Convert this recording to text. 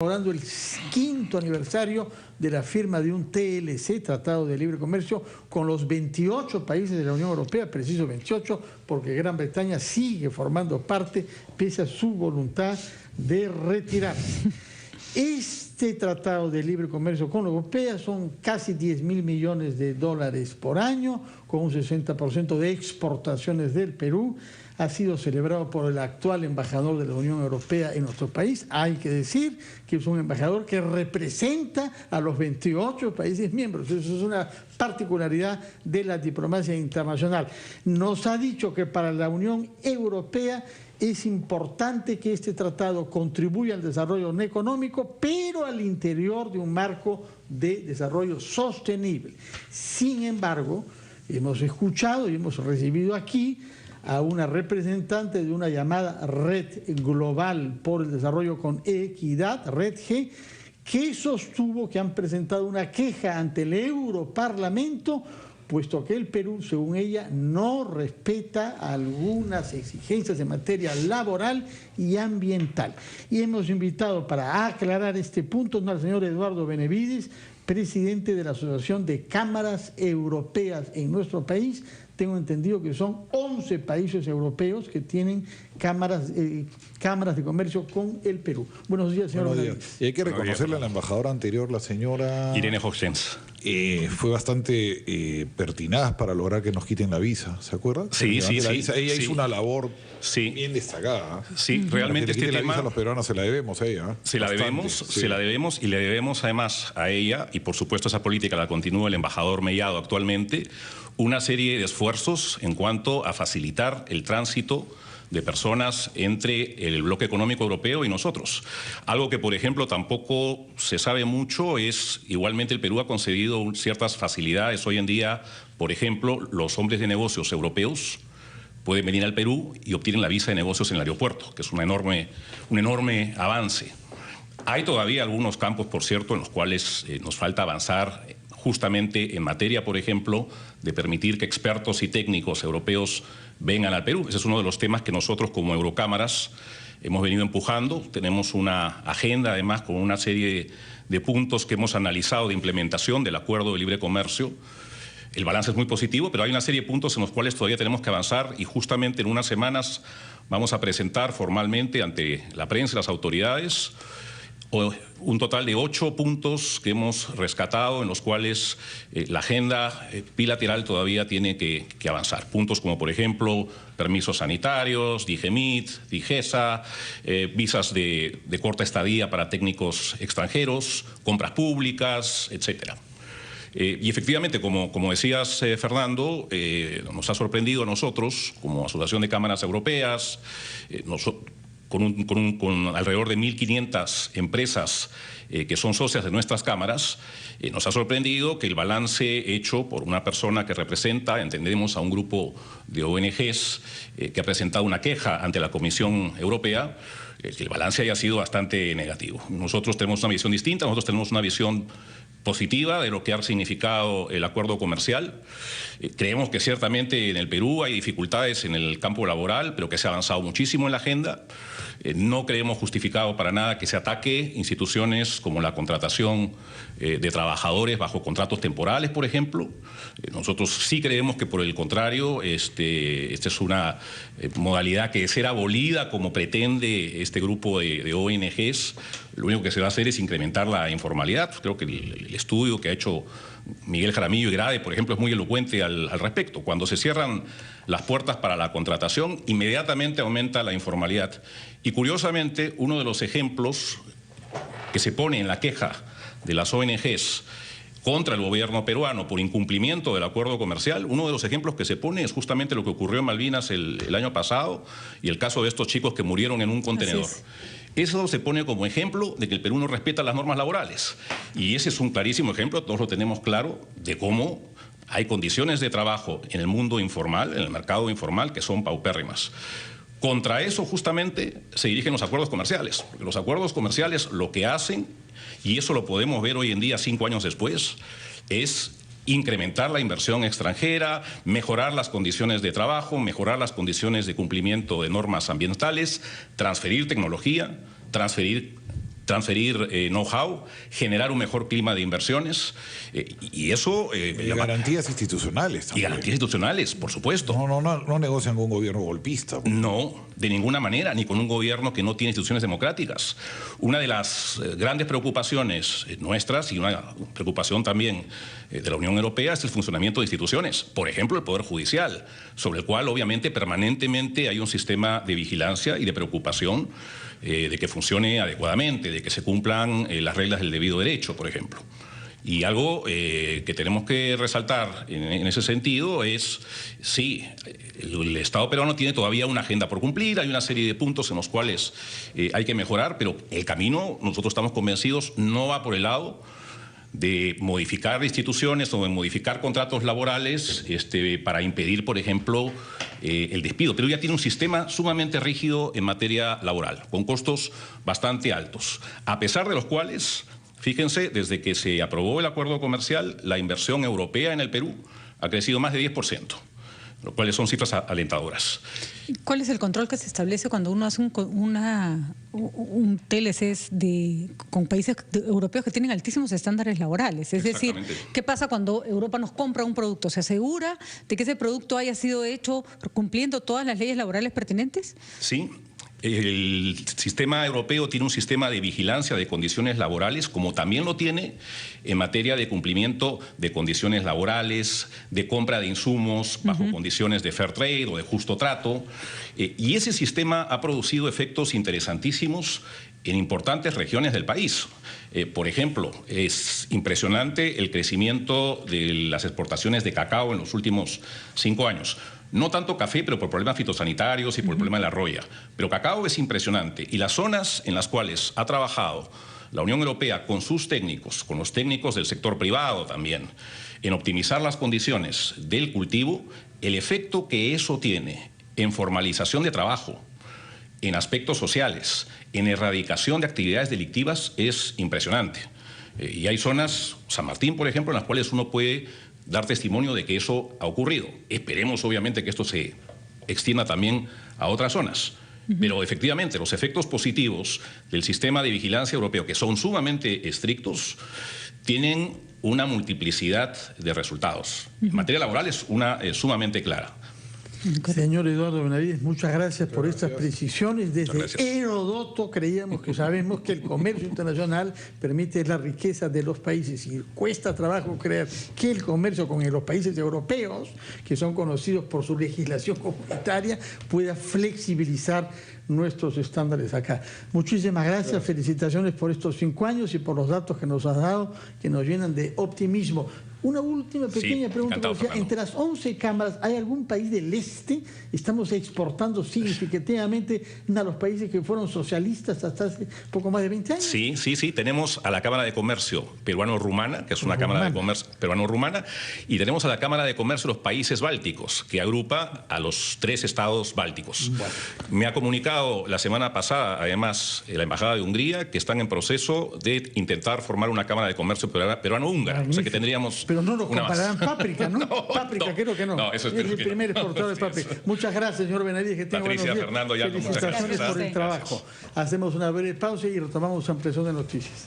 conmemorando el 5º aniversario de la firma de un TLC, Tratado de Libre Comercio, con los 28 países de la Unión Europea, preciso 28, porque Gran Bretaña sigue formando parte, pese a su voluntad de retirarse. Este Tratado de Libre Comercio con la Europea son casi 10.000 millones de dólares por año, con un 60% de exportaciones del Perú. Ha sido celebrado por el actual embajador de la Unión Europea en nuestro país. Hay que decir que es un embajador que representa a los 28 países miembros. Eso es una particularidad de la diplomacia internacional. Nos ha dicho que para la Unión Europea es importante que este tratado contribuya al desarrollo económico, pero al interior de un marco de desarrollo sostenible. Sin embargo, hemos escuchado y hemos recibido aquí a una representante de una llamada Red Global por el Desarrollo con Equidad, Red G, que sostuvo que han presentado una queja ante el Europarlamento, puesto que el Perú, según ella, no respeta algunas exigencias en materia laboral y ambiental. Y hemos invitado para aclarar este punto al señor Eduardo Benavides, presidente de la Asociación de Cámaras Europeas en nuestro país. Tengo entendido que son 11 países europeos que tienen cámaras de comercio con el Perú. Buenos días, señor Benavides. Y hay que reconocerle a la embajadora anterior, la señora Irene Hochstens. Fue bastante pertinaz para lograr que nos quiten la visa, ¿se acuerda? Sí. Ella hizo una labor bien destacada. Sí, realmente este tema... La visa a los peruanos se la debemos a ella. Se la debemos y le debemos además a ella, y por supuesto esa política la continúa el embajador Mellado actualmente, una serie de esfuerzos en cuanto a facilitar el tránsito de personas entre el bloque económico europeo y nosotros. Algo que, por ejemplo, tampoco se sabe mucho es, igualmente el Perú ha concedido ciertas facilidades. Hoy en día, por ejemplo, los hombres de negocios europeos pueden venir al Perú y obtienen la visa de negocios en el aeropuerto, que es un enorme avance. Hay todavía algunos campos, por cierto, en los cuales nos falta avanzar, justamente en materia, por ejemplo, de permitir que expertos y técnicos europeos vengan al Perú. Ese es uno de los temas que nosotros como Eurocámaras hemos venido empujando. Tenemos una agenda, además, con una serie de puntos que hemos analizado de implementación del Acuerdo de Libre Comercio. El balance es muy positivo, pero hay una serie de puntos en los cuales todavía tenemos que avanzar y justamente en unas semanas vamos a presentar formalmente ante la prensa y las autoridades un total de 8 puntos que hemos rescatado, en los cuales la agenda bilateral todavía tiene que avanzar. Puntos como, por ejemplo, permisos sanitarios, DIGEMIT, DIGESA, visas de corta estadía para técnicos extranjeros, compras públicas, etcétera. Y efectivamente, como decías, Fernando, nos ha sorprendido a nosotros, como Asociación de Cámaras Europeas, con alrededor de 1.500 empresas que son socias de nuestras cámaras, nos ha sorprendido que el balance hecho por una persona que representa, entendemos, a un grupo de ONGs que ha presentado una queja ante la Comisión Europea, que el balance haya sido bastante negativo. Nosotros tenemos una visión distinta, nosotros tenemos una visión positiva de lo que ha significado el acuerdo comercial. Creemos que ciertamente en el Perú hay dificultades en el campo laboral, pero que se ha avanzado muchísimo en la agenda. No creemos justificado para nada que se ataque instituciones como la contratación de trabajadores bajo contratos temporales, por ejemplo. Nosotros sí creemos que, por el contrario, esta es una modalidad que, de ser abolida como pretende este grupo de ONGs, lo único que se va a hacer es incrementar la informalidad. Creo que el estudio que ha hecho Miguel Jaramillo y Grade, por ejemplo, es muy elocuente al respecto. Cuando se cierran las puertas para la contratación, inmediatamente aumenta la informalidad. Y curiosamente, uno de los ejemplos que se pone en la queja de las ONGs contra el gobierno peruano por incumplimiento del acuerdo comercial, uno de los ejemplos que se pone es justamente lo que ocurrió en Malvinas el año pasado y el caso de estos chicos que murieron en un contenedor. Eso se pone como ejemplo de que el Perú no respeta las normas laborales. Y ese es un clarísimo ejemplo, todos lo tenemos claro, de cómo hay condiciones de trabajo en el mundo informal, en el mercado informal, que son paupérrimas. Contra eso justamente se dirigen los acuerdos comerciales. Porque los acuerdos comerciales lo que hacen, y eso lo podemos ver hoy en día 5 años después, es incrementar la inversión extranjera, mejorar las condiciones de trabajo, mejorar las condiciones de cumplimiento de normas ambientales, transferir tecnología, transferir transferir know-how, generar un mejor clima de inversiones y eso... garantías institucionales también. Y garantías institucionales, por supuesto. No negocian con un gobierno golpista. No, de ninguna manera, ni con un gobierno que no tiene instituciones democráticas. Una de las grandes preocupaciones nuestras y una preocupación también de la Unión Europea es el funcionamiento de instituciones, por ejemplo el Poder Judicial, sobre el cual obviamente permanentemente hay un sistema de vigilancia y de preocupación de que funcione adecuadamente, de que se cumplan las reglas del debido derecho, por ejemplo. Y algo que tenemos que resaltar en ese sentido es, sí, el Estado peruano tiene todavía una agenda por cumplir, hay una serie de puntos en los cuales hay que mejorar, pero el camino, nosotros estamos convencidos, no va por el lado de modificar instituciones o de modificar contratos laborales para impedir, por ejemplo, el despido. Perú ya tiene un sistema sumamente rígido en materia laboral, con costos bastante altos, a pesar de los cuales, fíjense, desde que se aprobó el acuerdo comercial, la inversión europea en el Perú ha crecido más de 10%, lo cual son cifras alentadoras. ¿Cuál es el control que se establece cuando uno hace un TLC con países europeos que tienen altísimos estándares laborales? Es decir, ¿qué pasa cuando Europa nos compra un producto? ¿Se asegura de que ese producto haya sido hecho cumpliendo todas las leyes laborales pertinentes? Sí. El sistema europeo tiene un sistema de vigilancia de condiciones laborales, como también lo tiene en materia de cumplimiento de condiciones laborales, de compra de insumos bajo condiciones de fair trade o de justo trato. Y ese sistema ha producido efectos interesantísimos en importantes regiones del país. Por ejemplo, es impresionante el crecimiento de las exportaciones de cacao en los últimos 5 años. No tanto café, pero por problemas fitosanitarios y por el problema de la roya. Pero cacao es impresionante. Y las zonas en las cuales ha trabajado la Unión Europea con sus técnicos, con los técnicos del sector privado también, en optimizar las condiciones del cultivo, el efecto que eso tiene en formalización de trabajo, en aspectos sociales, en erradicación de actividades delictivas es impresionante. Y hay zonas, San Martín, por ejemplo, en las cuales uno puede dar testimonio de que eso ha ocurrido. Esperemos, obviamente, que esto se extienda también a otras zonas. Pero, efectivamente, los efectos positivos del sistema de vigilancia europeo, que son sumamente estrictos, tienen una multiplicidad de resultados. En materia laboral es una sumamente clara. Señor Eduardo Benavides, muchas gracias por estas precisiones. Desde Heródoto sabemos que el comercio internacional permite la riqueza de los países y cuesta trabajo creer que el comercio con los países europeos, que son conocidos por su legislación comunitaria, pueda flexibilizar nuestros estándares acá. Muchísimas gracias, felicitaciones por estos 5 años y por los datos que nos has dado, que nos llenan de optimismo. Una última pequeña pregunta. Entre las 11 cámaras, ¿hay algún país del este? ¿Estamos exportando significativamente a los países que fueron socialistas hasta hace poco más de 20 años? Sí. Tenemos a la Cámara de Comercio peruano-rumana, que es una Cámara de Comercio peruano-rumana, y tenemos a la Cámara de Comercio de los países bálticos, que agrupa a los 3 estados bálticos. Bueno. Me ha comunicado la semana pasada, además, la Embajada de Hungría, que están en proceso de intentar formar una Cámara de Comercio peruano-húngara. O sea que tendríamos... Pero no nos compararán Páprica, ¿no? Páprica, creo que no. No, eso es el primer exportador de Páprica. Muchas gracias, señor Benavides. Que tenga Patricia, buenos días. Fernando, ya, felicitaciones por el trabajo. Hacemos una breve pausa y retomamos su impresión de noticias.